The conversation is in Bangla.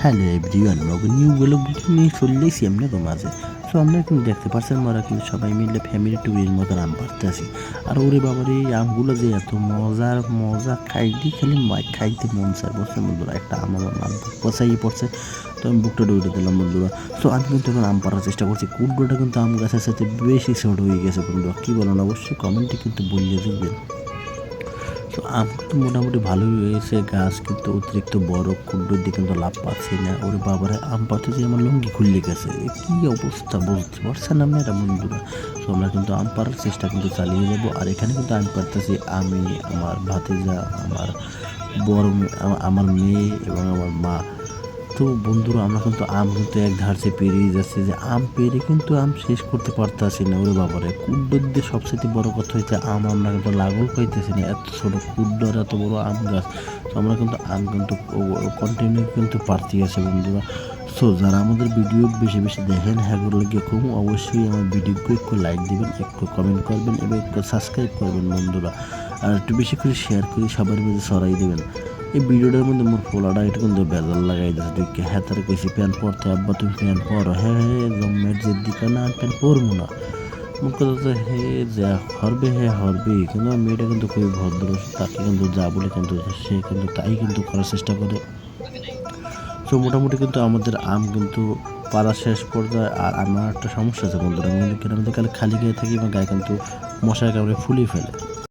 হ্যালো এভরিওয়ান, নতুন নিউ ব্লগ ভিডিও নিয়ে চলে এসেছি আপনাদের মাঝে। সো আপনারা কিন্তু দেখতে পাচ্ছেন আমরা কিন্তু সবাই মিলে ফ্যামিলি ট্যুরের মতন আম পাড়তে আসি। আর ওরে বাবারে এই আমগুলো যে এত মজার মজা, খাইতে খালি খাইতে মন চায়। বুঝছেন বন্ধুরা, একটা আম আমার নাম পচাই পড়ছে, তো আমি বুকটা ডুবে দিলাম বন্ধুরা। সো আমি কিন্তু এখন আম পাড়ার চেষ্টা করছি। কুট্টোটা কিন্তু আম গাছের সাথে বেশি ছোট হয়ে গেছে বন্ধুরা। কী বলেন অবশ্যই কমেন্টে কিন্তু বললে দেখবেন। তো আম তো মোটামুটি ভালোই হয়েছে, গাছ কিন্তু অতিরিক্ত বড়, কুণ্ডুর দিকে কিন্তু লাভ পাচ্ছি না। ওরে বাবারে আম পাড়তে যে আমার লুঙ্গি খুললে গেছে, কী অবস্থা বুঝতে পারছেন আপনারা বন্ধুরা। তো আমরা কিন্তু আম পাড়ার চেষ্টা কিন্তু চালিয়ে যাবো। আর এখানে কিন্তু আম পাড়তেছি আমি, আমার ভাতিজা, আমার বড় আমার মেয়ে এবং আমার মা। তো বন্ধুরা আমরা কিন্তু আম কিন্তু এক ধারছে পেরিয়ে যাচ্ছে, যে আম পেরে কিন্তু আম শেষ করতে পারতেছি না। ওরে বাবারে কুড্ডোর দিয়ে সবচেয়ে বড় কথা হচ্ছে আম আমরা কিন্তু লাগল পাইতেছি না, এত ছোট কুড্ডোর এত বড় আম গাছ। তো আমরা কিন্তু আম কিন্তু কন্টিনিউ কিন্তু পারতে আছে বন্ধুরা। সো যারা আমাদের ভিডিও বেশি বেশি দেখেন, হ্যাগুলো গিয়ে কম অবশ্যই আমার ভিডিওকে একটু লাইক দিবেন, একটু কমেন্ট করবেন এবং একটু সাবস্ক্রাইব করবেন বন্ধুরা। আর একটু বেশি করে শেয়ার করে সবার মধ্যে ছড়াই দেবেন। এই ভিডিওটার মধ্যে মোর পোলাটা এটা কিন্তু বেজাল লাগাই দিচ্ছে, দেখে হ্যাঁ তার কইছি প্যান্ট পরতে, আব্বা তুমি প্যান্ট পরো। হ্যাঁ হ্যাঁ জম্মের যে দিকে না প্যান্ট পরবো না। মুখ কথা তো হে যা হরবে হ্যাঁ হরবে, কিন্তু আমার মেয়েটা কিন্তু খুবই ভদ্র, তাকে কিন্তু যা বলে কিন্তু সে কিন্তু তাই কিন্তু করার চেষ্টা করে। তো মোটামুটি কিন্তু আমাদের আম কিন্তু পাড়া শেষ পর্যায়ে। আর আমার একটা সমস্যা আছে বন্ধুরা, আমি কিন্তু গ্রামের দিকে খালি গায়ে থাকি এবং গায়ে কিন্তু মশার কামড়ে ফুলিয়ে ফেলে।